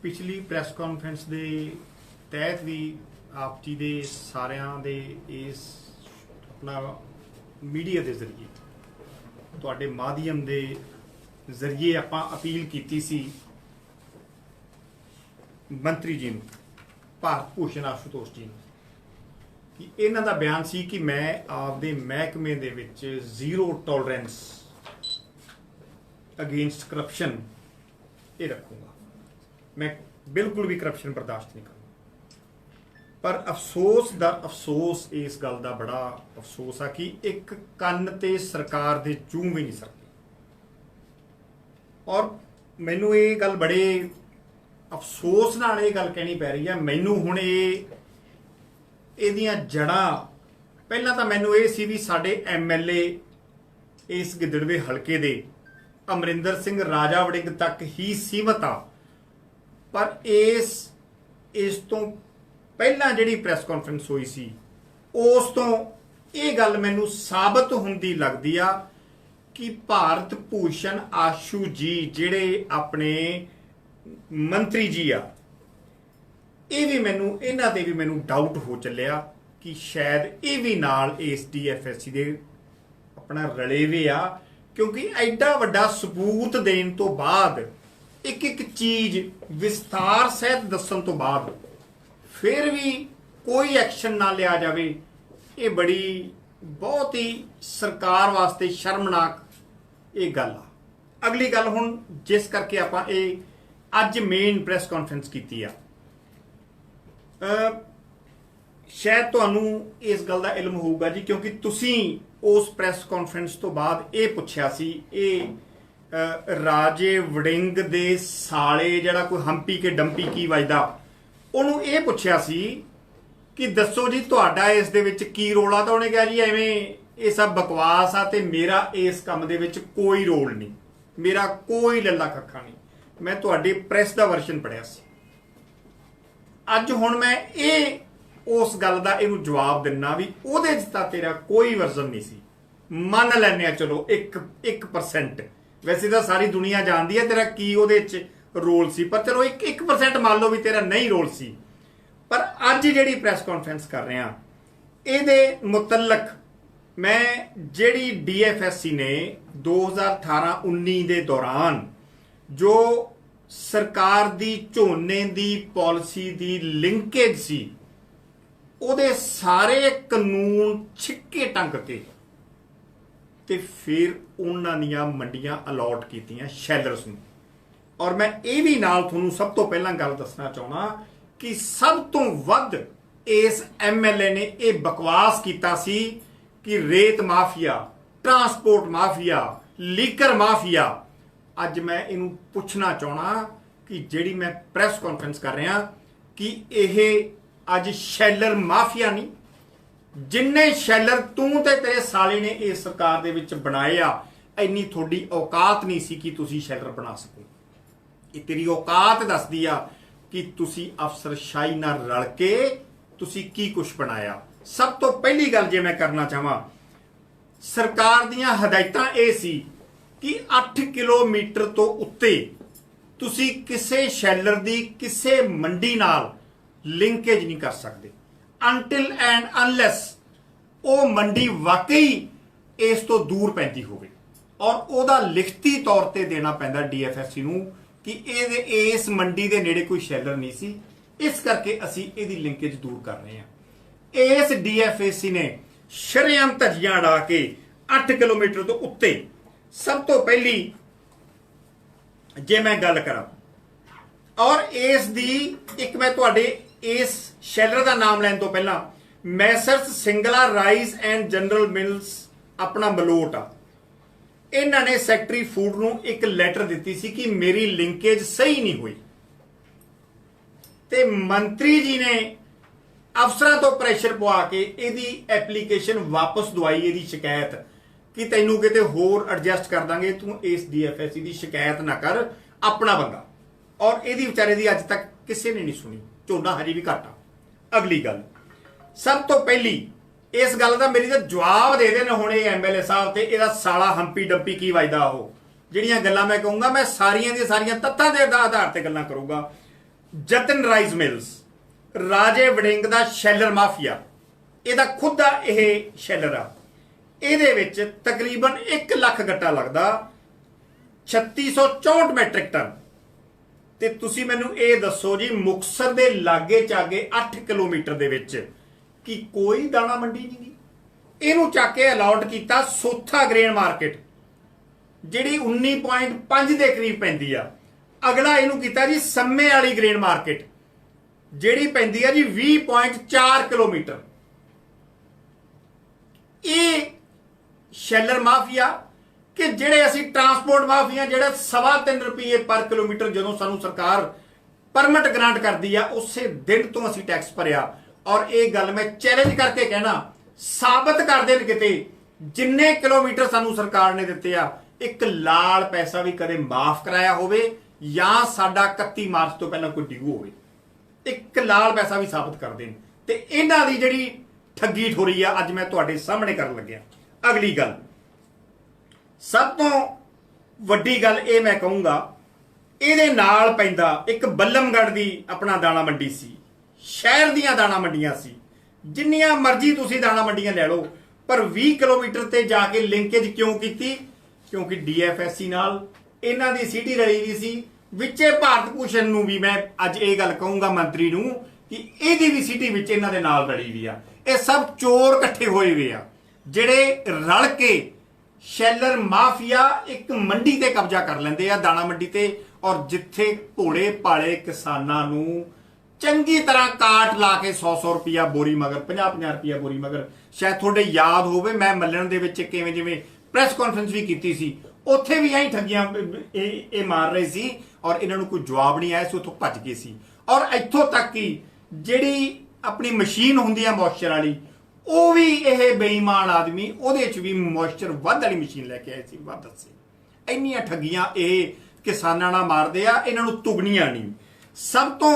ਪਿਛਲੀ press conference ਦੇ ਤਹਿਤ ਵੀ ਆਪ ਜੀ ਦੇ ਸਾਰਿਆਂ ਦੇ ਇਸ ਆਪਣਾ ਮੀਡੀਆ ਦੇ ਜ਼ਰੀਏ ਤੁਹਾਡੇ ਮਾਧਿਅਮ ਦੇ ਜ਼ਰੀਏ ਆਪਾਂ ਅਪੀਲ ਕੀਤੀ ਸੀ ਮੰਤਰੀ ਜੀ ਨੂੰ, ਭਾਰਤ ਭੂਸ਼ਣ ਆਸ਼ੂਤੋਸ਼ ਜੀ ਨੂੰ, ਕਿ ਇਹਨਾਂ ਦਾ ਬਿਆਨ ਸੀ ਕਿ ਮੈਂ ਆਪਦੇ ਮਹਿਕਮੇ ਦੇ ਵਿੱਚ ਜ਼ੀਰੋ ਟੋਲਰੈਂਸ ਅਗੇਂਸਟ ਕਰਪਸ਼ਨ ਇਹ ਰੱਖੂੰਗਾ। मैं बिल्कुल भी करप्शन बर्दाश्त नहीं करूँगा। पर अफसोस दा अफसोस इस गल का बड़ा अफसोस है कि एक कन्न ते सरकार दे जूं भी नहीं सकती। और मैनू ये गल बड़े अफसोस नाल ये गल कहनी पै रही है। मैनू हुण इहदियां जड़ां पहलां तां मैनू ये सी भी साडे MLA इस गिदड़वे हलके दे अमरिंदर सिंह राजा वड़िंग तक ही सीमित आ। पर इस तो पहला जिहड़ी प्रैस कॉन्फ्रेंस हुई सी उस तो ये गल मैनू साबित हुंदी लगदी आ कि भारत भूषण आशू जी जिहड़े अपने मंत्री जी आ, ये भी मैनू इन्हां ते भी मैनू डाउट हो चलिया कि शायद ये भी नाल इस DFSC दे अपना रले वे आ, क्योंकि एडा वड्डा सबूत देण तो बाद एक एक चीज विस्तार सहित दसन तो बाद फिर भी कोई एक्शन ना लिया जाए, ये बड़ी बहुत ही सरकार वास्ते शर्मनाक ये गल आ। अगली गल हुण जिस करके आपां ये अज मेन प्रैस कॉन्फ्रेंस की आ, शायद तुहानू इस गल का इल्म होगा जी, क्योंकि तुसीं उस प्रैस कॉन्फ्रेंस तो बाद ये पुछया सी ये राजे वड़िंग दे साले जड़ा कोई हंपी के डंपी की वजदा, उन्होंने ये पूछया सी कि दसो जी तुहाडा इस दे विच की रोल आ। तो उन्हें कहा जी एवें ये सब बकवास आ ते मेरा इस काम दे विच कोई रोल नहीं, मेरा कोई लल्ला कक्खा नहीं। मैं तुहाडे प्रेस दा वर्जन पढ़िया सी। अज हुण मैं ये उस गल दा इहनूं जवाब दिना भी उहदे च तां तेरा कोई वर्जन नहीं सी। मन लैने चलो 1% वैसे तो सारी दुनिया जानती है तेरा की उहदे च रोल सी, पर चलो 1% मान लो भी तेरा नहीं रोल सी। पर अज जिहड़ी प्रैस कॉन्फ्रेंस कर रहे हैं इहदे मुतलक मैं जिहड़ी DFSC ने 2018-19 दे दौरान जो सरकार दी झोने दी पॉलिसी दी लिंकेज सी उहदे सारे कानून छिक्के टंग के ते फिर उन्हां दियां मंडियां अलॉट कीतियां शैलरस नूं। और मैं ये भी नाल तुहानूं सब तो पहला गल दसना चाहना कि सब तो वध इस MLA ने ये बकवास कीता सी कि रेत mafia, transport mafia, liquor mafia. अज मैं इनू पुछना चाहना कि जिहड़ी मैं प्रैस कॉन्फ्रेंस कर रहा कि यह अज शैलर माफिया नहीं, जिन्ने शैलर तू ते तेरे साले ने इस सरकार दे विच बनाए आ, इन्नी थोड़ी औकात नहीं सी कि तुसी शैलर बना सको। ये तेरी औकात दसदी आ कि तुसी अफसरशाही नाल रल के तुसी की कुछ बनाया। सब तो पहली गल जे मैं करना चाहां, सरकार दियां हदायतां ये सी कि 8 किलोमीटर तो उत्ते तुसी किसे शैलर दी किसे मंडी नाल लिंकेज नहीं कर सकते अनटिल एंड अनलैस वो मंडी वाकई इस तो दूर पैंदी होवे और ओदा लिखती तौर ते देना पैंदा DFSC नूं कि इस मंडी दे नेड़े कोई शैलर नहीं सी, इस करके असी इहदी लिंकेज दूर कर रहे हैं। इस DFSC ने शरेआम धज्जियां अड़ा के 8 किलोमीटर तो उत्ते सब तो पहली जे मैं गल करा और इस दी एक मैं तुहाडे इस शैलर का नाम लैन तो पहला Messrs Singla rice and general mills अपना मलोट आ, इन्हां ने सैकटरी फूड नूं एक लैटर दिती सी कि मेरी लिंकेज सही नहीं हुई ते मंत्री जी ने अफसरां तो प्रैशर पवा के इहदी एप्लीकेशन वापस दवाई, इहदी शिकायत कि तैनूं किते होर एडजस्ट कर दांगे, तू इस DFSC की शिकायत ना कर, अपना बंदा। और इहदी विचारे दी अज तक किसी ने नहीं सुनी, झोना हजे भी घट आ। अगली गल सब तो पहली इस गल का मेरी तो जवाब दे देन हुण MLA साहब ते इहदा साला हंपी डंपी की वजदा। वो जिहड़ियां गल्लां मैं कहूँगा मैं सारियां दी सारियां तत्थां दे आधार ते गल्लां करूँगा। ਜਤਨ ਰਾਈਸ ਮਿਲਸ, ਰਾਜੇ ਵੜਿੰਗ ਦਾ ਸ਼ੈਲਰ ਮਾਫੀਆ, ਇਹਦਾ ਖੁਦ ਦਾ ਇਹ ਸ਼ੈਲਰ ਆ। ਇਹਦੇ ਵਿੱਚ ਤਕਰੀਬਨ 1 ਲੱਖ ਗੱਟਾ ਲੱਗਦਾ, 3664 ਮੈਟ੍ਰਿਕ ਟਨ। ਤੇ ਤੁਸੀਂ ਮੈਨੂੰ ਇਹ ਦੱਸੋ ਜੀ, ਮੁਕਤਸਰ ਦੇ ਲਾਗੇ ਚਾਗੇ 8 ਕਿਲੋਮੀਟਰ ਦੇ ਵਿੱਚ ਕੀ ਕੋਈ ਦਾਣਾ ਮੰਡੀ ਨਹੀਂ ਗੀ? ਇਹਨੂੰ ਚੱਕ ਕੇ ਅਲਾਟ ਕੀਤਾ ਸੋਥਾ ਗ੍ਰੇਨ ਮਾਰਕੀਟ, ਜਿਹੜੀ 19.5 ਦੇ ਕਰੀਬ ਪੈਂਦੀ ਆ। ਅਗਲਾ ਇਹਨੂੰ ਕੀਤਾ ਜੀ ਸੰਮੇ ਵਾਲੀ ਗ੍ਰੇਨ ਮਾਰਕੀਟ, ਜਿਹੜੀ ਪੈਂਦੀ ਆ ਜੀ 20.4 ਕਿਲੋਮੀਟਰ। ਇਹ ਸ਼ੈਲਰ ਮਾਫੀਆ ਕਿ ਜਿਹੜੇ ਅਸੀਂ ਟਰਾਂਸਪੋਰਟ ਮਾਫੀਆ, ਜਿਹੜਾ 3.25 ਰੁਪਏ ਪਰ ਕਿਲੋਮੀਟਰ ਜਦੋਂ ਸਾਨੂੰ ਸਰਕਾਰ ਪਰਮਿਟ ਗ੍ਰਾਂਟ ਕਰਦੀ ਆ, ਉਸੇ ਦਿਨ ਤੋਂ ਅਸੀਂ ਟੈਕਸ ਭਰਿਆ। ਔਰ ਇਹ ਗੱਲ ਮੈਂ ਚੈਲੰਜ ਕਰਕੇ ਕਹਿਣਾ, ਸਾਬਤ ਕਰ ਦੇਣ ਕਿਤੇ ਜਿੰਨੇ ਕਿਲੋਮੀਟਰ ਸਾਨੂੰ ਸਰਕਾਰ ਨੇ ਦਿੱਤੇ ਆ, ਇੱਕ ਲਾਲ ਪੈਸਾ ਵੀ ਕਦੇ ਮਾਫ ਕਰਾਇਆ ਹੋਵੇ ਜਾਂ ਸਾਡਾ 31 ਮਾਰਚ ਤੋਂ ਪਹਿਲਾਂ ਕੋਈ ਡਿਊ ਹੋਵੇ, ਇੱਕ ਲਾਲ ਪੈਸਾ ਵੀ ਸਾਬਤ ਕਰ ਦੇਣ। ਤੇ ਇਹਨਾਂ ਦੀ ਜਿਹੜੀ ਠੱਗੀ ਠੋਰੀ ਆ, ਅੱਜ ਮੈਂ ਤੁਹਾਡੇ ਸਾਹਮਣੇ ਕਰਨ ਲੱਗਿਆ। ਅਗਲੀ ਗੱਲ, ਸਭ ਤੋਂ ਵੱਡੀ ਗੱਲ ਇਹ ਮੈਂ ਕਹੂੰਗਾ, ਇਹਦੇ ਨਾਲ ਪੈਂਦਾ ਇੱਕ ਬੱਲਮਗੜ੍ਹ ਦੀ ਆਪਣਾ ਦਾਣਾ ਮੰਡੀ ਸੀ। ਸ਼ਹਿਰ ਦੀਆਂ ਦਾਣਾ ਮੰਡੀਆਂ ਸੀ, ਜਿੰਨੀਆਂ ਮਰਜ਼ੀ ਤੁਸੀਂ ਦਾਣਾ ਮੰਡੀਆਂ ਲੈ ਲਓ, ਪਰ 20 ਕਿਲੋਮੀਟਰ ਤੇ ਜਾ ਕੇ ਲਿੰਕੇਜ ਕਿਉਂ ਕੀਤੀ? ਕਿਉਂਕਿ DFSC ਨਾਲ ਇਹਨਾਂ ਦੀ ਸਿਟੀ ਰਲੀ ਵੀ ਸੀ। ਵਿੱਚੇ ਭਾਰਤ ਭੂਸ਼ਣ ਨੂੰ ਵੀ ਮੈਂ ਅੱਜ ਇਹ ਗੱਲ ਕਹੂੰਗਾ ਮੰਤਰੀ ਨੂੰ ਕਿ ਇਹਦੀ ਵੀ ਸਿਟੀ ਵਿੱਚ ਇਹਨਾਂ ਦੇ ਨਾਲ ਰਲੀ ਵੀ ਆ। ਇਹ ਸਭ ਚੋਰ ਇਕੱਠੇ ਹੋਏ ਹੋਏ ਆ, ਜਿਹੜੇ ਰਲ ਕੇ ਸ਼ੈਲਰ ਮਾਫੀਆ ਇੱਕ ਮੰਡੀ ਤੇ ਕਬਜ਼ਾ ਕਰ ਲੈਂਦੇ ਆ, ਦਾਣਾ ਮੰਡੀ ਤੇ। ਔਰ ਜਿੱਥੇ ਭੋਲੇ ਭਾਲੇ ਕਿਸਾਨਾਂ ਨੂੰ ਚੰਗੀ ਤਰ੍ਹਾਂ ਕਾਟ ਲਾ ਕੇ 100 ਰੁਪਿਆ ਬੋਰੀ ਮਗਰ, 50 ਰੁਪਿਆ ਬੋਰੀ ਮਗਰ, ਸ਼ਾਇਦ ਤੁਹਾਡੇ ਯਾਦ ਹੋਵੇ ਮੈਂ ਮੱਲਣ ਦੇ ਵਿੱਚ ਕਿਵੇਂ ਜਿਵੇਂ ਪ੍ਰੈਸ ਕਾਨਫਰੰਸ ਵੀ ਕੀਤੀ ਸੀ, ਉੱਥੇ ਵੀ ਐਂ ਠੱਗੀਆਂ ਇਹ ਮਾਰ ਰਹੇ ਸੀ ਔਰ ਇਹਨਾਂ ਨੂੰ ਕੋਈ ਜਵਾਬ ਨਹੀਂ ਆਇਆ ਸੀ, ਉੱਥੋਂ ਭੱਜ ਗਏ ਸੀ। ਔਰ ਇੱਥੋਂ ਤੱਕ ਕਿ ਜਿਹੜੀ ਆਪਣੀ ਮਸ਼ੀਨ ਹੁੰਦੀ ਆ ਮੋਇਸਚਰ ਵਾਲੀ, ਉਹ ਵੀ ਇਹ ਬੇਈਮਾਨ ਆਦਮੀ ਉਹਦੇ 'ਚ ਵੀ ਮੋਇਸਚਰ ਵੱਧ ਵਾਲੀ ਮਸ਼ੀਨ ਲੈ ਕੇ ਆਏ ਸੀ। ਵੱਧ ਦੱਸੇ ਇੰਨੀਆਂ ਠੱਗੀਆਂ ਇਹ ਕਿਸਾਨਾਂ ਨਾਲ ਮਾਰਦੇ ਆ, ਇਹਨਾਂ ਨੂੰ ਤੁਗਣੀਆਂ ਨਹੀਂ। ਸਭ ਤੋਂ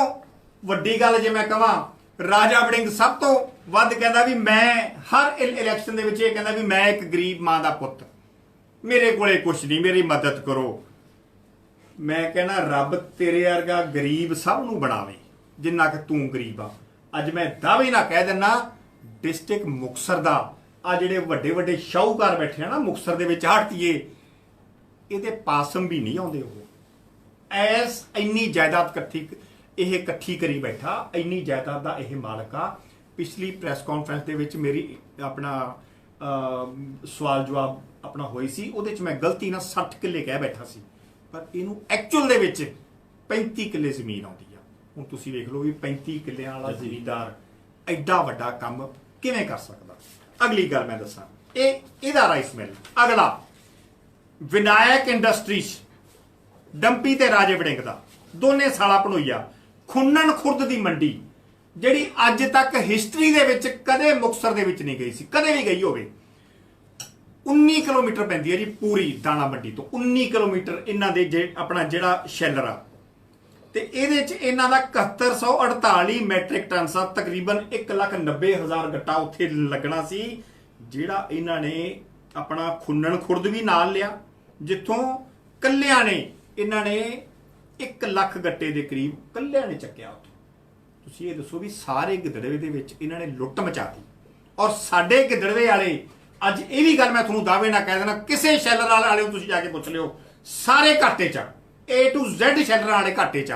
ਵੱਡੀ ਗੱਲ ਜੇ ਮੈਂ ਕਹਾਂ, ਰਾਜਾ ਵੜਿੰਗ ਸਭ ਤੋਂ ਵੱਧ ਕਹਿੰਦਾ ਵੀ ਮੈਂ ਹਰ ਇਲੈਕਸ਼ਨ ਦੇ ਵਿੱਚ ਇਹ ਕਹਿੰਦਾ ਵੀ ਮੈਂ ਇੱਕ ਗਰੀਬ ਮਾਂ ਦਾ ਪੁੱਤ, ਮੇਰੇ ਕੋਲੇ ਕੁਛ ਨਹੀਂ, ਮੇਰੀ ਮਦਦ ਕਰੋ। ਮੈਂ ਕਹਿੰਦਾ ਰੱਬ ਤੇਰੇ ਵਰਗਾ ਗਰੀਬ ਸਭ ਨੂੰ ਬਣਾਵੇ ਜਿੰਨਾ ਕਿ ਤੂੰ ਗਰੀਬ ਆ। ਅੱਜ ਮੈਂ ਦਾਅਵੇ ਨਾਲ ਕਹਿ ਦਿੰਦਾ, ਡਿਸਟ੍ਰਿਕਟ ਮੁਕਤਸਰ ਦਾ ਆ ਜਿਹੜੇ ਵੱਡੇ ਵੱਡੇ ਸ਼ਾਹੂਕਾਰ ਬੈਠੇ ਆ ਨਾ ਮੁਕਤਸਰ ਦੇ ਵਿੱਚ, ਹਟੀਏ ਇਹਦੇ ਪਾਸਮ ਵੀ ਨਹੀਂ ਆਉਂਦੇ। ਉਹ ਐਸ ਇੰਨੀ ਜਾਇਦਾਦ ਇਕੱਠੀ ਕਰੀ ਬੈਠਾ, ਇੰਨੀ ਜਾਇਦਾਦ ਦਾ ਇਹ ਮਾਲਕ ਆ। ਪਿਛਲੀ ਪ੍ਰੈਸ ਕਾਨਫਰੰਸ ਦੇ ਵਿੱਚ ਮੇਰੀ ਆਪਣਾ ਸਵਾਲ ਜਵਾਬ ਆਪਣਾ ਹੋਈ ਸੀ, ਉਹਦੇ 'ਚ ਮੈਂ ਗਲਤੀ ਨਾਲ 60 ਕਿੱਲੇ ਕਹਿ ਬੈਠਾ ਸੀ, ਪਰ ਇਹਨੂੰ ਐਕਚੁਅਲ ਦੇ ਵਿੱਚ 35 ਕਿੱਲੇ ਜ਼ਮੀਨ ਆਉਂਦੀ ਆ। ਹੁਣ ਤੁਸੀਂ ਵੇਖ ਲਓ ਵੀ 35 ਕਿੱਲਿਆਂ ਵਾਲਾ ਜ਼ਿਮੀਂਦਾਰ ਐਡਾ ਵੱਡਾ ਕੰਮ ਕਿਵੇਂ ਕਰ ਸਕਦਾ। ਅਗਲੀ ਗੱਲ ਮੈਂ ਦੱਸਾਂ, ਇਹਦਾ ਰਾਈਸ ਮਿਲ। ਅਗਲਾ ਵਿਨਾਇਕ ਇੰਡਸਟਰੀਜ਼, ਡੰਪੀ ਤੇ ਰਾਜੇ ਵੜਿੰਗ ਦਾ ਦੋਨੇ ਸਾਲਾ ਭਣੋਈਆ। ਖੁੰਨਣ ਖੁਰਦ ਦੀ ਮੰਡੀ, ਜਿਹੜੀ ਅੱਜ ਤੱਕ ਹਿਸਟਰੀ ਦੇ ਵਿੱਚ ਕਦੇ ਮੁਕਤਸਰ ਦੇ ਵਿੱਚ ਨਹੀਂ ਗਈ ਸੀ, ਕਦੇ ਵੀ ਗਈ ਹੋਵੇ। 19 ਕਿਲੋਮੀਟਰ ਪੈਂਦੀ ਹੈ ਜੀ ਪੂਰੀ ਦਾਣਾ ਮੰਡੀ ਤੋਂ, 19 ਕਿਲੋਮੀਟਰ ਇਹਨਾਂ ਦੇ ਆਪਣਾ ਜਿਹੜਾ ਸ਼ੈਲਰ ਆ। ਤੇ ਇਹਦੇ 'ਚ ਇਹਨਾਂ ਦਾ 7148 ਮੈਟ੍ਰਿਕ ਟਨ ਸਾ, ਤਕਰੀਬਨ 1,90,000 ਗੱਟਾ ਉੱਥੇ ਲੱਗਣਾ ਸੀ, ਜਿਹੜਾ ਇਹਨਾਂ ਨੇ ਆਪਣਾ ਖੁੰਨਣ ਖੁਰਦ ਵੀ ਨਾਲ ਲਿਆ, ਜਿੱਥੋਂ ਕੱਲਿਆਂ ਨੇ ਇਹਨਾਂ ਨੇ 1 ਲੱਖ ਗੱਟੇ ਦੇ ਕਰੀਬ ਕੱਲਿਆਂ ਨੇ ਚੱਕਿਆ ਉੱਥੋਂ। ਤੁਸੀਂ ਇਹ ਦੱਸੋ ਵੀ ਸਾਰੇ ਗਿੱਦੜਵੇ ਦੇ ਵਿੱਚ ਇਹਨਾਂ ਨੇ ਲੁੱਟ ਮਚਾਤੀ। ਔਰ ਸਾਡੇ ਗਿੱਦੜਵੇ ਵਾਲੇ, ਅੱਜ ਇਹ ਵੀ ਗੱਲ ਮੈਂ ਤੁਹਾਨੂੰ ਦਾਅਵੇ ਨਾਲ ਕਹਿ ਦੇਣਾ, ਕਿਸੇ ਸ਼ੈਲਰ ਵਾਲੇ ਨੂੰ ਤੁਸੀਂ ਜਾ ਕੇ ਪੁੱਛ ਲਿਓ, ਸਾਰੇ ਘਾਟੇ 'ਚ, A to Z ਸ਼ੈਲਰ ਵਾਲੇ ਘਾਟੇ 'ਚ।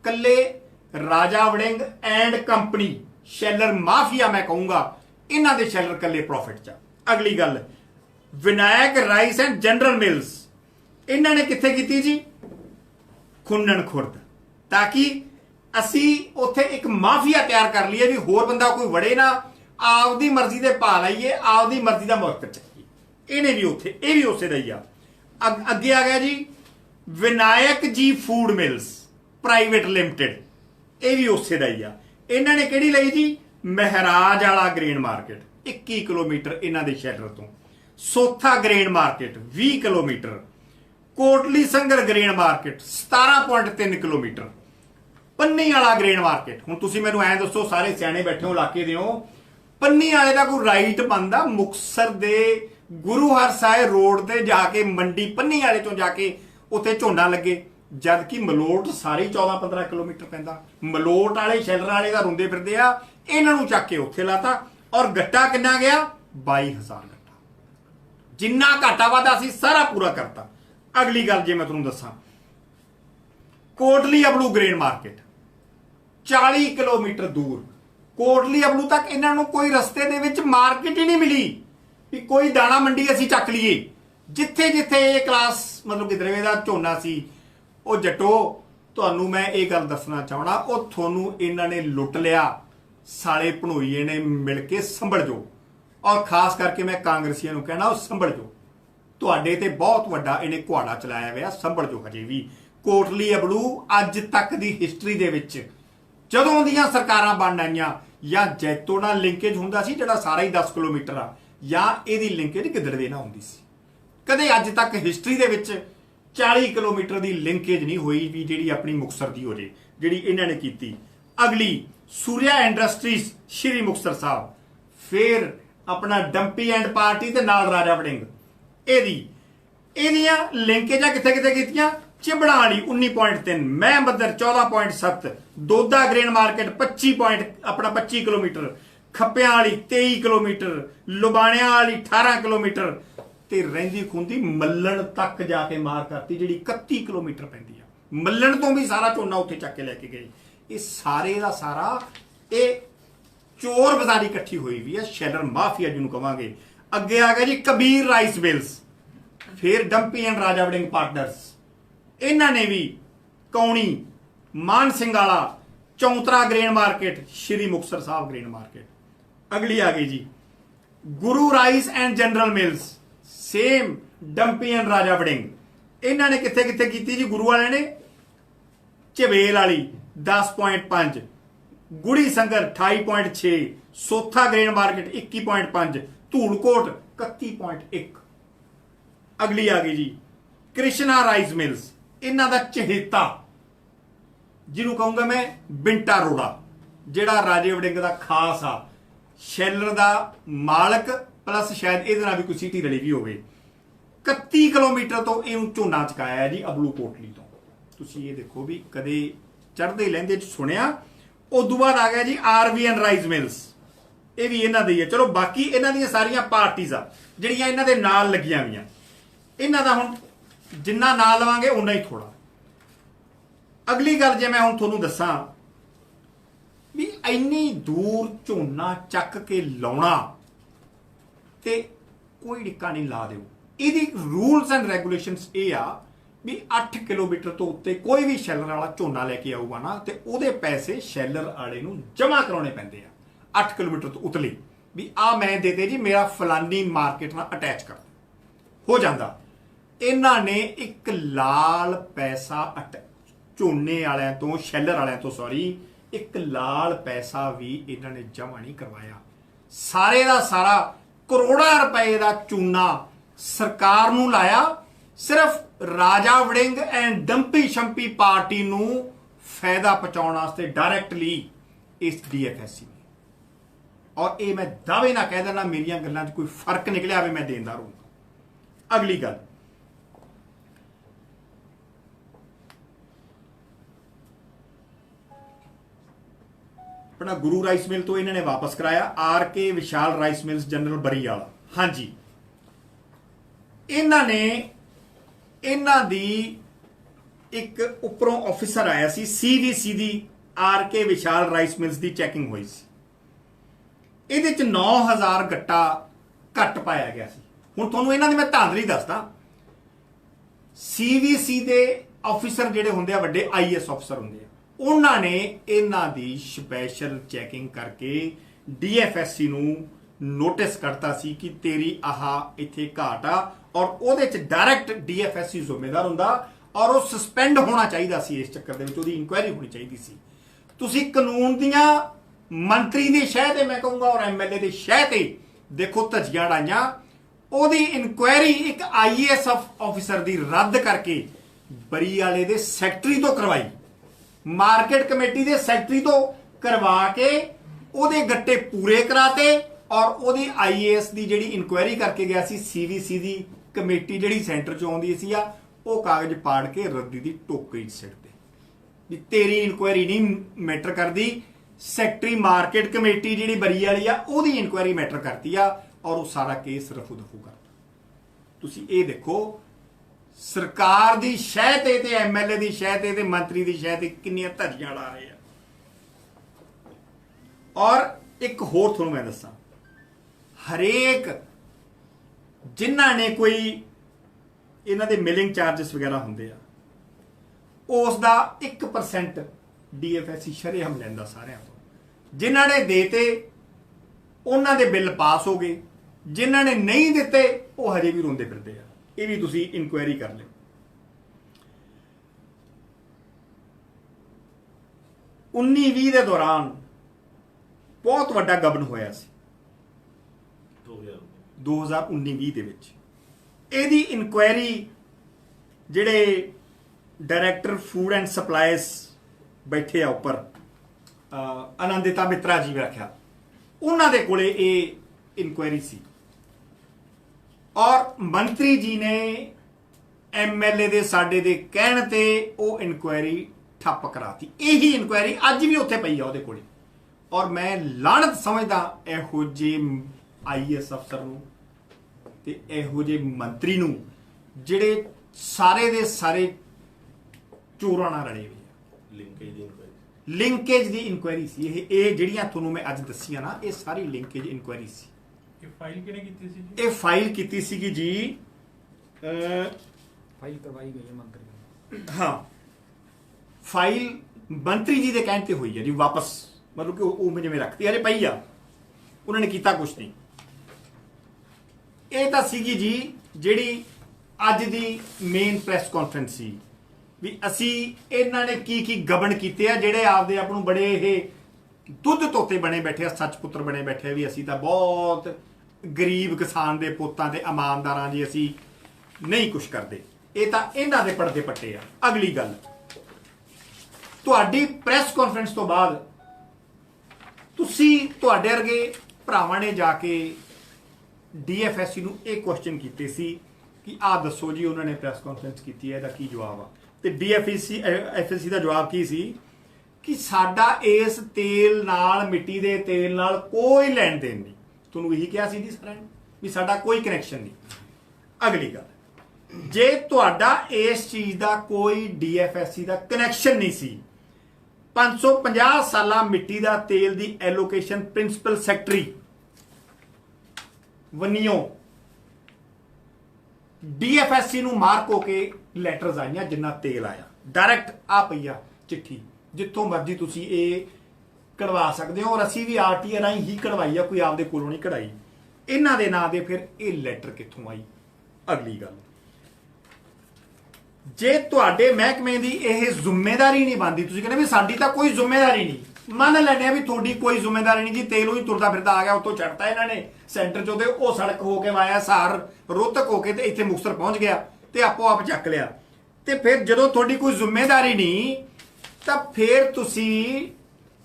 ਕੱਲੇ Raja Warring and company sheller mafia ਮੈਂ ਕਹੂੰਗਾ, ਇਹਨਾਂ ਦੇ ਸ਼ੈਲਰ ਕੱਲੇ ਪ੍ਰੋਫਿਟ 'ਚ। ਅਗਲੀ ਗੱਲ, Vinayak Rice and General Mills, ਇਹਨਾਂ ਨੇ ਕਿੱਥੇ ਕੀਤੀ ਜੀ? ਖੁੰਨਣ ਖੁਰਦ, ਤਾਂ ਕਿ ਅਸੀਂ ਉੱਥੇ ਇੱਕ ਮਾਫੀਆ ਤਿਆਰ ਕਰ ਲਈਏ ਵੀ ਹੋਰ ਬੰਦਾ ਕੋਈ ਵੜੇ ਨਾ, ਆਪਦੀ ਮਰਜ਼ੀ ਦੇ ਪਾ ਲਈਏ, ਆਪਦੀ ਮਰਜ਼ੀ ਦਾ ਮੁਕਤ ਚੱਕੀਏ। ਇਹਨੇ ਵੀ ਉੱਥੇ, ਇਹ ਵੀ ਉਸੇ ਦਾ ਹੀ ਆ। ਅੱਗੇ ਆ ਗਿਆ ਜੀ ਵਿਨਾਇਕ ਜੀ ਫੂਡ ਮਿਲਸ ਪ੍ਰਾਈਵੇਟ ਲਿਮਟਿਡ, ਇਹ ਵੀ ਉਸੇ ਦਾ ਹੀ ਆ। ਇਹਨਾਂ ਨੇ ਕਿਹੜੀ ਲਈ ਜੀ? ਮਹਿਰਾਜ ਵਾਲਾ ਗ੍ਰੇਨ ਮਾਰਕੀਟ, 21 ਕਿਲੋਮੀਟਰ ਇਹਨਾਂ ਦੇ ਸ਼ੈਲਰ ਤੋਂ। ਸੋਥਾ ਗ੍ਰੇਨ ਮਾਰਕੀਟ 20 ਕਿਲੋਮੀਟਰ। ਕੋਟਲੀ ਸੰਗਰ ਗ੍ਰੇਨ ਮਾਰਕੀਟ 17.3 ਕਿਲੋਮੀਟਰ। ਪੰਨੀ ਵਾਲਾ ਗ੍ਰੇਨ ਮਾਰਕੀਟ, ਹੁਣ ਤੁਸੀਂ ਮੈਨੂੰ ਐਂ ਦੱਸੋ, ਸਾਰੇ ਸਿਆਣੇ ਬੈਠੇ ਹੋ ਇਲਾਕੇ ਦੇ ਹੋ, ਪੰਨੀ ਵਾਲੇ ਦਾ ਕੋਈ ਰਾਈਟ ਬਣਦਾ ਮੁਕਤਸਰ ਦੇ ਗੁਰੂ ਹਰਸਾਏ ਰੋਡ ਤੇ ਜਾ ਕੇ ਮੰਡੀ ਪੰਨੀ ਵਾਲੇ ਤੋਂ ਜਾ ਕੇ ਉੱਥੇ ਝੋਨਾ ਲੱਗੇ? जबकि मलोट सारे 14-15 किलोमीटर पैंदा। मलोट वाले शैलर वाले का रोंदे फिरदे आ, इन्हां नूं चक के उत्थे लाता। और गट्टा किन्ना गया? 22,000 गट्टा। जिन्ना घाटा वादा सी सारा पूरा करता। अगली गल जे मैं तुहानूं दस्सां, कोटली अबलू ग्रेन मार्केट 40 किलोमीटर दूर, कोटली अबलू तक इन्हां नूं कोई रस्ते दे विच मार्केट ही नहीं मिली भी कोई दाणा मंडी असीं चक लीए। जिथे जिथे ये क्लास मतलब कि दरवे दा झोना सी, ਉਹ जटो ਤੁਹਾਨੂੰ मैं ये गल दसना चाहना, ਉਹ ਤੁਹਾਨੂੰ इन्हां ने लुट लिया। साले भणोईए ने मिल के संभल जाओ। और खास करके मैं कांग्रेसियों ਨੂੰ कहना, ਉਹ संभल जाओ। ਤੁਹਾਡੇ ਤੇ बहुत ਵੱਡਾ ਇਹਨੇ ਕੁਹਾੜਾ ਚਲਾਇਆ ਹੋਇਆ, संभल जाओ। हजे भी कोटली अबलू अज तक ਦੀ हिस्टरी ਦੇ ਵਿੱਚ ਜਦੋਂ ਦੀਆਂ ਸਰਕਾਰਾਂ ਬਣ ਆਈਆਂ ਜਾਂ ਜੈਤੋ ਨਾਲ ਲਿੰਕੇਜ ਹੁੰਦਾ ਸੀ ਜਿਹੜਾ ਸਾਰਾ ਹੀ 10 ਕਿਲੋਮੀਟਰ ਆ, ਜਾਂ ਇਹਦੀ ਲਿੰਕੇਜ ਗਿੱਦੜਵੇ ਨਾਲ ਹੁੰਦੀ ਸੀ। ਕਦੇ ਅੱਜ ਤੱਕ ਹਿਸਟਰੀ ਦੇ ਵਿੱਚ 40 ਕਿਲੋਮੀਟਰ ਦੀ ਲਿੰਕੇਜ ਨਹੀਂ ਹੋਈ ਵੀ ਜਿਹੜੀ ਆਪਣੀ ਮੁਕਤਸਰ ਦੀ ਹੋ ਜੇ, ਜਿਹੜੀ ਇਹਨਾਂ ਨੇ ਕੀਤੀ। ਅਗਲੀ सूर्या इंडस्ट्रीज श्री मुक्तसर साहब, फिर अपना डंपी एंड पार्टी ते नाल राजा वड़िंग, एदियां लिंकेजां किथे किथे कीतियां। चिबड़ा वाली 19.3, महमदर 14.7, दोदा ग्रेन मार्केट 25 किलोमीटर, खप्पियां वाली 23 किलोमीटर, लुबाणियां वाली 18 किलोमीटर ते रहिंदी खुंदी मल्लण तक जाके मार करती जिहड़ी 31 किलोमीटर पैंदी आ। मल्लण तो भी सारा झोना उत्थे चक के लैके गए। ये सारे का सारा ये चोर बाजारी इकट्ठी हुई हुई है, शैलर माफिया जिन्होंने कहांगे। अगे आ गया जी कबीर राइस मिल्स, फिर डंपी एंड राजा वड़िंग पार्टनर्स, इन्होंने भी Kauni, Maan Singh Wala, Chauntra grain market, Shri Muktsar Sahib grain market. अगली आ गई जी Guru rice and general mills, same Dimpy and Raja Warring. इन्होंने किथे किथे की जी? गुरु वाले ने झबेल वाली 10.5, गुड़ी संगर 28.6, सोथा ग्रेन मार्केट 21.5, धूलकोट 31.1। अगली आ गई जी कृष्णा राइस मिल्स, इन्हां दा चहेता जिन्हों कहूंगा मैं बिंटा रोड़ा, जिहड़ा राजे वड़िंग दा खास आ, शैलर दा मालक प्लस शायद इहदे नाल भी कोई सीटी रली भी होवे। 31 किलोमीटर तो इहनूं झोना चकाया है जी अबलू कोटली तो। तुसीं ये देखो भी कदे चढ़ते लहंदे सुनिया। उदों बाद आ गया जी RVN राइस मिल्स, ये भी इन्हां दी है। चलो बाकी इन्हां दी सारियां पार्टीज आ जिहड़ियां इन्हां दे नाल लगियां हुईयां, इन्हां दा हुण जिन्ना नाल लवांगे उन्ना ही थोड़ा। अगली गल जे मैं हुण तुहानूं दस्सां भी इन्नी दूर झोना चक के लाउणा ते कोई डिक्का नहीं ला दिओ। इहदी रूल्स एंड रेगूलेशनस ये आ भी 8 किलोमीटर तो उत्ते कोई भी शैलर वाला झोना लैके आऊगा ना तो उहदे पैसे शैलर वाले नूं जमा कराने पैंदे आ। 8 किलोमीटर तो उतले भी आ मैं देते जी मेरा फलानी मार्केट नाल अटैच कर हो जाता। इन्हां ने एक लाल पैसा झोने वालियां तो शैलर वालियां तो सॉरी एक लाल पैसा भी इन्हां ने जमा नहीं करवाया। सारे दा सारा करोड़ां रुपए दा चूना सरकार नूं लाया, सिर्फ राजा वड़िंग एंड डंपी शंपी पार्टी नूं फायदा पहुंचाउण वास्ते डायरैक्टली इस DFSC ने। और ये मैं दावे ना कह देना मेरिया गल्लां 'च कोई फर्क निकलिया भी मैं देंदा रहूंगा। अगली गल अपना गुरु राइस मिल तो इन्होंने वापस कराया। RK विशाल राइस मिल्स जनरल बरी वाला, हाँ जी, इन्होंने इन्हां दी एक उपरों ऑफिसर आया सी CVC दी RK विशाल राइस मिल्स दी चैकिंग हुई सी। इहदे च 9000 गट्टा घट पाया गया सी। हुण तुहानूं इन्हां दी मैं धांधली दसदा। CVC दे ऑफिसर जिहड़े हुंदे आ वड्डे IAS ऑफिसर हुंदे आ, उन्हां ने इन्हां दी स्पैशल चैकिंग करके DFSC नूं नोटिस करता सी कि तेरी आह इत्थे घाट आ और ਉਹਦੇ ਚ डायरैक्ट DFSC ਜ਼ਿੰਮੇਦਾਰ ਹੁੰਦਾ और वो सस्पेंड होना चाहिए सी। इस चक्कर ਦੇ ਵਿੱਚ ਉਹਦੀ ਇਨਕੁਆਇਰੀ ਹੋਣੀ ਚਾਹੀਦੀ ਸੀ। ਤੁਸੀਂ ਕਾਨੂੰਨ ਦੀਆਂ ਮੰਤਰੀ ਦੇ ਸ਼ਹਿ ਤੇ मैं कहूँगा और MLA ਦੇ ਸ਼ਹਿ ਤੇ ਦੇਖੋ ਧੱਜੀਆਂ ਡਾਈਆਂ। ਉਹਦੀ ਇਨਕੁਆਇਰੀ ਇੱਕ IAS ਆਫਿਸਰ ਦੀ ਰੱਦ ਕਰਕੇ ਬਰੀ ਵਾਲੇ ਦੇ ਸੈਕਟਰੀ ਤੋਂ ਕਰਵਾਈ, ਮਾਰਕੀਟ ਕਮੇਟੀ ਦੇ ਸੈਕਟਰੀ ਤੋਂ ਕਰਵਾ ਕੇ ਉਹਦੇ ਗੱਟੇ ਪੂਰੇ ਕਰਾਤੇ और ਉਹਦੀ IAS ਦੀ ਜਿਹੜੀ ਇਨਕੁਆਇਰੀ ਕਰਕੇ ਗਿਆ ਸੀ CVC ਦੀ कमेटी जिहड़ी सेंटर चों आउंदी सी ਉਹ ਕਾਗਜ਼ ਪਾੜ ਕੇ ਰੱਦੀ ਦੀ ਟੋਕਰੀ 'ਚ ਸਿੱਟਦੇ ਵੀ ਤੇਰੀ ਇਨਕੁਆਇਰੀ ਨਹੀਂ ਮੈਟਰ ਕਰਦੀ, ਸੈਕਟਰੀ ਮਾਰਕੀਟ ਕਮੇਟੀ ਜਿਹੜੀ ਬਰੀ ਵਾਲੀ ਆ ਉਹਦੀ ਇਨਕੁਆਇਰੀ ਮੈਟਰ ਕਰਦੀ ਆ, ਔਰ ਉਹ ਸਾਰਾ ਕੇਸ ਰਫੂ ਦਫੂ ਕਰਦਾ। ਤੁਸੀਂ ਇਹ ਦੇਖੋ ਸਰਕਾਰ ਦੀ ਸ਼ਹਿ ਤੇ ਐਮਐਲਏ ਦੀ ਸ਼ਹਿ ਤੇ ਮੰਤਰੀ ਦੀ ਸ਼ਹਿ ਤੇ ਕਿੰਨੀਆਂ ਧੱਜੀਆਂ ਲਾ ਰਹੇ ਆ। ਔਰ ਇੱਕ ਹੋਰ ਤੁਹਾਨੂੰ ਮੈਂ ਦੱਸਾਂ, ਹਰੇਕ ਜਿਨ੍ਹਾਂ ਨੇ ਕੋਈ ਇਹਨਾਂ ਦੇ ਮਿਲਿੰਗ ਚਾਰजेस ਵਗੈਰਾ ਹੁੰਦੇ ਆ, ਉਸ ਦਾ 1% DFSC ਸ਼ਰੇਆਮ ਲੈਂਦਾ ਸਾਰਿਆਂ ਤੋਂ। ਜਿਨ੍ਹਾਂ ਨੇ ਦੇਤੇ ਉਹਨਾਂ ਦੇ ਬਿੱਲ ਪਾਸ ਹੋ ਗਏ, ਜਿਨ੍ਹਾਂ ਨੇ ਨਹੀਂ ਦਿੱਤੇ ਉਹ ਹਜੇ ਵੀ ਰੋਂਦੇ ਫਿਰਦੇ ਆ। ਇਹ ਵੀ ਤੁਸੀਂ ਇਨਕੁਆਇਰੀ ਕਰ ਲਿਓ। 19-20 ਦੇ ਦੌਰਾਨ ਬਹੁਤ ਵੱਡਾ ਗਬਨ ਹੋਇਆ ਸੀ 2019-20 ਦੇ ਵਿੱਚ। ਇਹਦੀ ਇਨਕੁਆਇਰੀ ਜਿਹੜੇ ਡਾਇਰੈਕਟਰ ਫੂਡ ਐਂਡ ਸਪਲਾਈਜ਼ ਬੈਠੇ ਆ ਉੱਪਰ, ਆਨੰਦਿਤਾ ਮਿੱਤਰਾ ਜੀ ਰੱਖਿਆ, ਉਹਨਾਂ ਦੇ ਕੋਲੇ ਇਹ ਇਨਕੁਆਇਰੀ ਸੀ। ਔਰ ਮੰਤਰੀ ਜੀ ਨੇ ਐਮਐਲਏ ਦੇ ਸਾਡੇ ਦੇ ਕਹਿਣ ਤੇ ਉਹ ਇਨਕੁਆਇਰੀ ਠੱਪ ਕਰਾਤੀ। ਇਹੀ ਇਨਕੁਆਇਰੀ ਅੱਜ ਵੀ ਉੱਥੇ ਪਈ ਆ ਉਹਦੇ ਕੋਲੇ। ਔਰ ਮੈਂ ਲਾਹਨਤ ਸਮਝਦਾ ਇਹੋ ਜਿਹੇ IAS ਅਫਸਰ ਨੂੰ ਤੇ ਇਹੋ ਜਿਹੇ ਮੰਤਰੀ ਨੂੰ ਜਿਹੜੇ ਸਾਰੇ ਦੇ ਸਾਰੇ ਚੋਰਾਂ ਨਾਲ ਰਲੇ ਹੋਏ ਆ। ਲਿੰਕੇਜ ਦੀ ਇਨਕੁਆਇਰੀ ਸੀ ਇਹ ਜਿਹੜੀਆਂ ਤੁਹਾਨੂੰ ਮੈਂ ਅੱਜ ਦੱਸੀਆਂ ਨਾ, ਇਹ ਸਾਰੀ ਲਿੰਕੇਜ ਇਨਕੁਆਇਰੀ ਸੀ। ਇਹ ਫਾਈਲ ਕਿਹਨੇ ਕੀਤੀ ਸੀ ਜੀ? ਇਹ ਫਾਈਲ ਕੀਤੀ ਸੀਗੀ ਜੀ, ਫਾਈਲ ਕਰਵਾਈ ਗਈ ਹੈ ਮੰਤਰੀ। ਹਾਂ, ਫਾਈਲ ਮੰਤਰੀ ਜੀ ਦੇ ਕਹਿਣ ਤੇ ਹੋਈ ਹੈ ਜੀ ਵਾਪਸ, ਮਤਲਬ ਕਿ ਉਹ ਜਿਵੇਂ ਰੱਖਤੀ ਅਰੇ ਪਈ ਆ, ਉਹਨਾਂ ਨੇ ਕੀਤਾ ਕੁਛ ਨਹੀਂ। ਇਹ ਤਾਂ ਸੀਗੀ ਜੀ ਜਿਹੜੀ ਅੱਜ ਦੀ ਮੇਨ ਪ੍ਰੈਸ ਕਾਨਫਰੰਸ ਸੀ ਵੀ ਅਸੀਂ ਇਹਨਾਂ ਨੇ ਕੀ ਕੀ ਗਬਨ ਕੀਤੇ ਆ, ਜਿਹੜੇ ਆਪਦੇ ਆਪ ਨੂੰ ਬੜੇ ਇਹ ਦੁੱਧ ਤੋਤੇ ਬਣੇ ਬੈਠੇ ਆ, ਸੱਚ ਪੁੱਤਰ ਬਣੇ ਬੈਠੇ ਆ ਵੀ ਅਸੀਂ ਤਾਂ ਬਹੁਤ ਗਰੀਬ ਕਿਸਾਨ ਦੇ ਪੁੱਤਾਂ ਤੇ ਇਮਾਨਦਾਰਾਂ ਜੀ, ਅਸੀਂ ਨਹੀਂ ਕੁਛ ਕਰਦੇ। ਇਹ ਤਾਂ ਇਹਨਾਂ ਦੇ ਪਰਦੇ ਪੱਟੇ ਆ। ਅਗਲੀ ਗੱਲ, ਤੁਹਾਡੀ ਪ੍ਰੈਸ ਕਾਨਫਰੰਸ ਤੋਂ ਬਾਅਦ ਤੁਸੀਂ ਤੁਹਾਡੇ ਵਰਗੇ ਭਰਾਵਾਂ ਨੇ ਜਾ ਕੇ DFSC ਨੂੰ ਇਹ ਕੁਐਸਚਨ ਕੀਤੇ ਸੀ ਕਿ ਆਹ ਦੱਸੋ ਜੀ, ਉਹਨਾਂ ਨੇ ਪ੍ਰੈਸ ਕਾਨਫਰੰਸ ਕੀਤੀ ਹੈ, ਇਹਦਾ ਕੀ ਜਵਾਬ ਆ? ਤੇ DFSC ਦਾ ਜਵਾਬ ਕੀ ਸੀ ਕਿ ਸਾਡਾ ਇਸ ਤੇਲ ਨਾਲ, ਮਿੱਟੀ ਦੇ ਤੇਲ ਨਾਲ ਕੋਈ ਲੈਣ ਦੇਣ ਨਹੀਂ। ਤੁਹਾਨੂੰ ਇਹੀ ਕਿਹਾ ਸੀ ਜੀ ਸਾਰਿਆਂ ਨੇ ਵੀ ਸਾਡਾ ਕੋਈ ਕਨੈਕਸ਼ਨ ਨਹੀਂ। ਅਗਲੀ ਗੱਲ, ਜੇ ਤੁਹਾਡਾ ਇਸ ਚੀਜ਼ ਦਾ ਕੋਈ DFSC ਦਾ ਕਨੈਕਸ਼ਨ ਨਹੀਂ ਸੀ, 550 ਸਾਲਾਂ ਮਿੱਟੀ ਦਾ ਤੇਲ ਦੀ ਐਲੋਕੇਸ਼ਨ ਪ੍ਰਿੰਸੀਪਲ ਸੈਕਟਰੀ ਵਨੀਓ DFSC ਨੂੰ ਮਾਰਕ ਹੋ ਕੇ ਲੈਟਰਸ ਆਈਆਂ ਜਿੰਨਾ ਤੇਲ ਆਇਆ, ਡਾਇਰੈਕਟ ਆ ਪਈਆ ਚਿੱਠੀ, ਜਿੱਥੋਂ ਮਰਜ਼ੀ ਤੁਸੀਂ ਇਹ ਕਢਵਾ ਸਕਦੇ ਹੋ। ਔਰ ਅਸੀਂ ਵੀ RTI ਰਾਹੀਂ ਹੀ ਕਢਵਾਈ ਆ, ਕੋਈ ਆਪਦੇ ਕੋਲੋਂ ਨਹੀਂ ਕਢਾਈ। ਇਹਨਾਂ ਦੇ ਨਾਂ ਦੇ ਫਿਰ ਇਹ ਲੈਟਰ ਕਿੱਥੋਂ ਆਈ? ਅਗਲੀ ਗੱਲ, ਜੇ ਤੁਹਾਡੇ ਮਹਿਕਮੇ ਦੀ ਇਹ ਜ਼ਿੰਮੇਵਾਰੀ ਨਹੀਂ ਬਣਦੀ, ਤੁਸੀਂ ਕਹਿੰਦੇ ਵੀ ਸਾਡੀ ਤਾਂ ਕੋਈ ਜ਼ਿੰਮੇਵਾਰੀ ਨਹੀਂ, ਮੰਨ ਲੈਂਦੇ ਆ ਵੀ ਤੁਹਾਡੀ ਕੋਈ ਜ਼ਿੰਮੇਵਾਰੀ ਨਹੀਂ ਜੀ, ਤੇਲ ਉਹੀ ਤੁਰਦਾ ਫਿਰਦਾ ਆ ਗਿਆ, ਉੱਥੋਂ ਛੱਡਤਾ ਇਹਨਾਂ ਨੇ ਸੈਂਟਰ ਚੋਂ, ਤੇ ਉਹ ਸੜਕ ਹੋ ਕੇ ਵਾਇਆ ਸਾਰ ਰੋਹਤਕ ਹੋ ਕੇ ਤੇ ਇੱਥੇ ਮੁਕਤਸਰ ਪਹੁੰਚ ਗਿਆ ਤੇ ਆਪੋ ਆਪ ਚੱਕ ਲਿਆ। ਤੇ ਫਿਰ ਜਦੋਂ ਤੁਹਾਡੀ ਕੋਈ ਜ਼ਿੰਮੇਵਾਰੀ ਨਹੀਂ, ਤਾਂ ਫਿਰ ਤੁਸੀਂ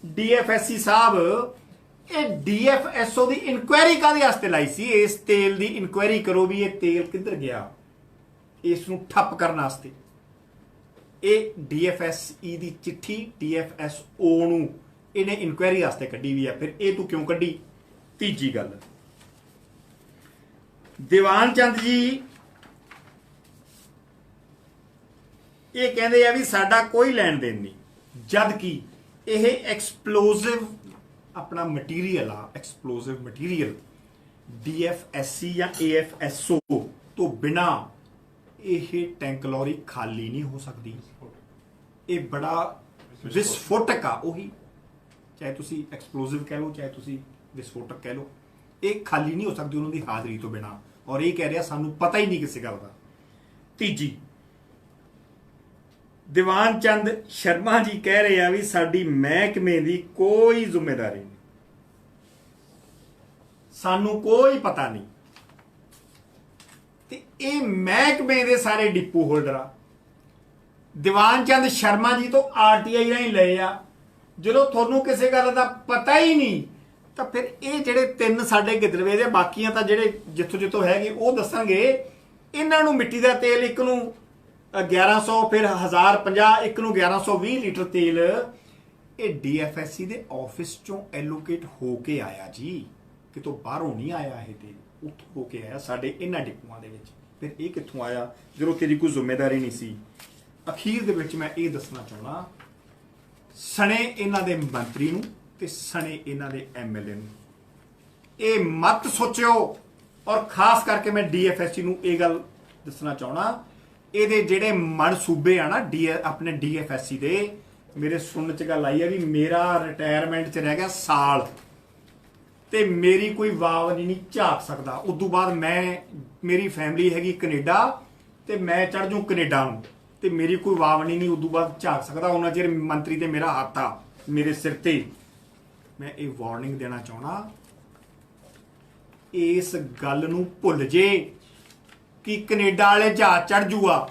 DFSC ਸਾਹਿਬ ਇਹ DFSO ਦੀ ਇਨਕੁਆਇਰੀ ਕਾਹਦੇ ਵਾਸਤੇ ਲਾਈ ਸੀ? ਇਸ ਤੇਲ ਦੀ ਇਨਕੁਆਇਰੀ ਕਰੋ ਵੀ ਇਹ ਤੇਲ ਕਿੱਧਰ ਗਿਆ, ਇਸ ਨੂੰ ਠੱਪ ਕਰਨ ਵਾਸਤੇ। ਇਹ DFSE ਦੀ ਚਿੱਠੀ DFSO ਨੂੰ ਇਹਨੇ ਇਨਕੁਆਇਰੀ ਵਾਸਤੇ ਕੱਢੀ ਵੀ ਆ। ਫਿਰ ਇਹ ਤੂੰ ਕਿਉਂ ਕੱਢੀ? ਤੀਜੀ ਗੱਲ, ਦੀਵਾਨ ਚੰਦ ਜੀ ਇਹ ਕਹਿੰਦੇ ਆ ਵੀ ਸਾਡਾ ਕੋਈ ਲੈਣ ਦੇਣ ਨਹੀਂ, ਜਦ ਕਿ ਇਹ ਐਕਸਪਲੋਸਿਵ ਆਪਣਾ ਮਟੀਰੀਅਲ ਆ, ਐਕਸਪਲੋਸਿਵ ਮਟੀਰੀਅਲ DFSC ਜਾਂ AFSO ਤੋਂ ਬਿਨਾ ਇਹ ਟੈਂਕ ਲੌਰੀ ਖਾਲੀ ਨਹੀਂ ਹੋ ਸਕਦੀ। ਇਹ ਬੜਾ ਵਿਸਫੋਟਕ ਆ, ਉਹੀ ਚਾਹੇ ਤੁਸੀਂ ਐਕਸਪਲੋਸਿਵ ਕਹਿ ਲਓ ਚਾਹੇ ਤੁਸੀਂ ਵਿਸਫੋਟਕ ਕਹਿ ਲਓ, ਇਹ ਖਾਲੀ ਨਹੀਂ ਹੋ ਸਕਦੀ ਉਹਨਾਂ ਦੀ ਹਾਜ਼ਰੀ ਤੋਂ ਬਿਨਾ। ਔਰ ਇਹ ਕਹਿ ਰਿਹਾ ਸਾਨੂੰ ਪਤਾ ਹੀ ਨਹੀਂ ਕਿਸੇ ਗੱਲ ਦਾ। ਤੀਜੀ, ਦੀਵਾਨ ਚੰਦ ਸ਼ਰਮਾ ਜੀ ਕਹਿ ਰਹੇ ਆ ਵੀ ਸਾਡੀ ਮਹਿਕਮੇ ਦੀ ਕੋਈ ਜ਼ਿੰਮੇਵਾਰੀ ਨਹੀਂ, ਸਾਨੂੰ ਕੋਈ ਪਤਾ ਨਹੀਂ। ਤੇ ਇਹ ਮਹਿਕਮੇ ਦੇ ਸਾਰੇ ਡਿਪੂ ਹੋਲਡਰ ਆ, ਦੀਵਾਨ ਚੰਦ ਸ਼ਰਮਾ ਜੀ ਤੋਂ RTI ਰਾਹੀਂ ਲਏ ਆ। ਜਦੋਂ ਤੁਹਾਨੂੰ ਕਿਸੇ ਗੱਲ ਦਾ ਪਤਾ ਹੀ ਨਹੀਂ, ਤਾਂ ਫਿਰ ਇਹ ਜਿਹੜੇ ਤਿੰਨ ਸਾਡੇ ਗਿੱਦੜਵੇ ਦੇ, ਬਾਕੀਆਂ ਤਾਂ ਜਿਹੜੇ ਜਿੱਥੋਂ ਜਿੱਥੋਂ ਹੈਗੇ ਉਹ ਦੱਸਾਂਗੇ। ਇਹਨਾਂ ਨੂੰ ਮਿੱਟੀ ਦਾ ਤੇਲ ਇੱਕ ਨੂੰ 1100 ਫਿਰ 1050 ਇੱਕ ਨੂੰ 1120 ਲੀਟਰ ਤੇਲ ਇਹ ਡੀਐਫਐਸਸੀ ਦੇ ਆਫਿਸ ਚੋਂ ਐਲੋਕੇਟ ਹੋ ਕੇ ਆਇਆ ਜੀ, ਕਿਤੋਂ ਬਾਹਰੋਂ ਨਹੀਂ ਆਇਆ ਇਹ ਤੇਲ, ਉੱਥੋਂ ਹੋ ਕੇ ਆਇਆ ਸਾਡੇ ਇਹਨਾਂ ਡਿਪੂਆਂ ਦੇ ਵਿੱਚ। ਫਿਰ ਇਹ ਕਿੱਥੋਂ ਆਇਆ ਜਦੋਂ ਤੇਰੀ ਕੋਈ ਜ਼ਿੰਮੇਵਾਰੀ ਨਹੀਂ ਸੀ। ਅਖੀਰ ਦੇ ਵਿੱਚ ਮੈਂ ਇਹ ਦੱਸਣਾ ਚਾਹੁੰਦਾ, ਸਣੇ ਇਹਨਾਂ ਦੇ ਮੰਤਰੀ ਨੂੰ ਤੇ ਸਣੇ ਇਹਨਾਂ ਦੇ ਐਮਐਲਏ ਨੂੰ ਇਹ ਮਤ ਸੋਚਿਓ। ਔਰ ਖਾਸ ਕਰਕੇ ਮੈਂ ਡੀਐਫਐਸਸੀ ਨੂੰ ਇਹ ਗੱਲ ਦੱਸਣਾ ਚਾਹੁੰਦਾ, ਇਹਦੇ ਜਿਹੜੇ ਮਨਸੂਬੇ ਆ ਨਾ ਆਪਣੇ ਡੀਐਫਐਸਸੀ ਦੇ, ਮੇਰੇ ਸੁਣਨ ਚ ਗੱਲ ਆਈ ਹੈ ਵੀ ਮੇਰਾ ਰਿਟਾਇਰਮੈਂਟ ਚ ਰਹਿ ਗਿਆ ਸਾਲ ਤੇ ਮੇਰੀ ਕੋਈ ਵਾਵ ਨਹੀਂ ਝਾਕ ਸਕਦਾ। ਉਦੋਂ ਬਾਅਦ ਮੇਰੀ ਫੈਮਿਲੀ ਹੈਗੀ ਕੈਨੇਡਾ ਤੇ ਮੈਂ ਚੜ ਜੂ ਕੈਨੇਡਾ ਨੂੰ ਤੇ ਮੇਰੀ ਕੋਈ ਵਾਵਣੀ ਨਹੀਂ ਉਦੋਂ ਬਾਅਦ ਝਾਕ ਸਕਦਾ, ਉਹਨਾਂ ਚਿਰ ਮੰਤਰੀ ਤੇ ਮੇਰਾ ਹੱਥ ਆ ਮੇਰੇ ਸਿਰ ਤੇ। ਮੈਂ ਇਹ ਵਾਰਨਿੰਗ ਦੇਣਾ ਚਾਹੁੰਦਾ, ਇਸ ਗੱਲ ਨੂੰ ਭੁੱਲ ਜੇ ਕਿ ਕੈਨੇਡਾ ਵਾਲੇ ਜਹਾਜ਼ ਚੜ ਜੂਗਾ,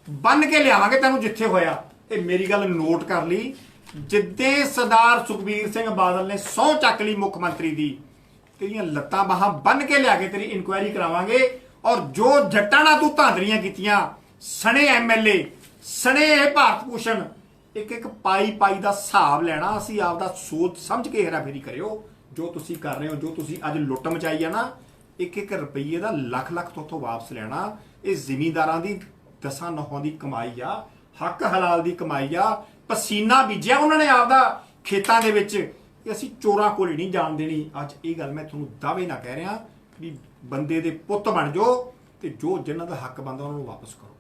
ਬੰਨ ਕੇ ਲਿਆਵਾਂਗੇ ਤੈਨੂੰ ਜਿੱਥੇ ਹੋਇਆ। ਤੇ ਮੇਰੀ ਗੱਲ ਨੋਟ ਕਰ ਲਈ, ਜਿੱਦੇ ਸਰਦਾਰ ਸੁਖਬੀਰ ਸਿੰਘ ਬਾਦਲ ਨੇ ਸਹੁੰ ਚੱਕ ਲਈ ਮੁੱਖ ਮੰਤਰੀ ਦੀ, ਤੇਰੀਆਂ ਲੱਤਾਂ ਬਾਹਾਂ ਬੰਨ ਕੇ ਲਿਆ ਕੇ ਤੇਰੀ ਇਨਕੁਆਇਰੀ ਕਰਾਵਾਂਗੇ। ਔਰ ਜੋ ਜੱਟਾਂ ਨਾਲ ਤੂੰ ਧਾਂਦਲੀਆਂ ਕੀਤੀਆਂ, ਸਣੇ ਐਮਐਲਏ, ਸਣੇ ਇਹ ਭਾਰਤ ਭੂਸ਼ਣ, ਇੱਕ ਇੱਕ ਪਾਈ ਦਾ ਹਿਸਾਬ ਲੈਣਾ। ਅਸੀਂ ਆਪਦਾ ਸੋਚ ਸਮਝ ਕੇ ਹੇਰਾਫੇਰੀ ਕਰਿਓ। ਜੋ ਤੁਸੀਂ ਕਰ ਰਹੇ ਹੋ, ਜੋ ਤੁਸੀਂ ਅੱਜ ਲੁੱਟ ਮਚਾਈ ਆ ਨਾ, ਇੱਕ ਇੱਕ ਰੁਪਈਏ ਦਾ ਲੱਖ ਤੋਂ ਵਾਪਸ ਲੈਣਾ। ਇਹ ਜ਼ਿਮੀਂਦਾਰਾਂ ਦੀ ਦਸਾਂ ਨਹੁੰਾਂ ਦੀ ਕਮਾਈ ਆ, ਹੱਕ ਹਲਾਲ ਦੀ ਕਮਾਈ ਆ, ਪਸੀਨਾ ਬੀਜਿਆ ਉਹਨਾਂ ਨੇ ਆਪਦਾ ਖੇਤਾਂ ਦੇ ਵਿੱਚ। ਇਹ ਅਸੀਂ ਚੋਰਾਂ ਕੋਲ ਹੀ ਨਹੀਂ ਜਾਣ ਦੇਣੀ। ਅੱਜ ਇਹ ਗੱਲ ਮੈਂ ਤੁਹਾਨੂੰ ਦਾਅਵੇ ਨਾਲ ਕਹਿ ਰਿਹਾ ਵੀ ਬੰਦੇ ਦੇ ਪੁੱਤ ਬਣ ਜਾਓ ਤੇ ਜੋ ਜਿਨ੍ਹਾਂ ਦਾ ਹੱਕ ਬਣਦਾ ਉਹਨਾਂ ਨੂੰ ਵਾਪਸ ਕਰੋ।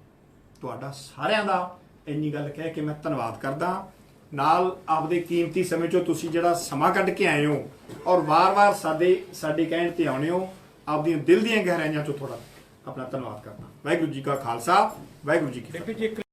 ਤੁਹਾਡਾ ਸਾਰਿਆਂ ਦਾ ਇੰਨੀ ਗੱਲ ਕਹਿ ਕੇ ਮੈਂ ਧੰਨਵਾਦ ਕਰਦਾ। ਨਾਲ ਆਪਦੇ ਕੀਮਤੀ ਸਮੇਂ ਚੋਂ ਤੁਸੀਂ ਜਿਹੜਾ ਸਮਾਂ ਕੱਢ ਕੇ ਆਏ ਹੋ ਔਰ ਵਾਰ-ਵਾਰ ਸਾਡੇ ਕਹਿਣ ਤੇ ਆਉਣੇ ਹੋ, ਆਪਦੀਆਂ ਦਿਲ ਦੀਆਂ ਗਹਿਰਾਈਆਂ ਚੋਂ ਥੋੜਾ ਆਪਣਾ ਧੰਨਵਾਦ ਕਰਦਾ। ਵਾਹਿਗੁਰੂ ਜੀ ਕਾ ਖਾਲਸਾ, ਵਾਹਿਗੁਰੂ ਜੀ ਕੀ ਫਤਿਹ।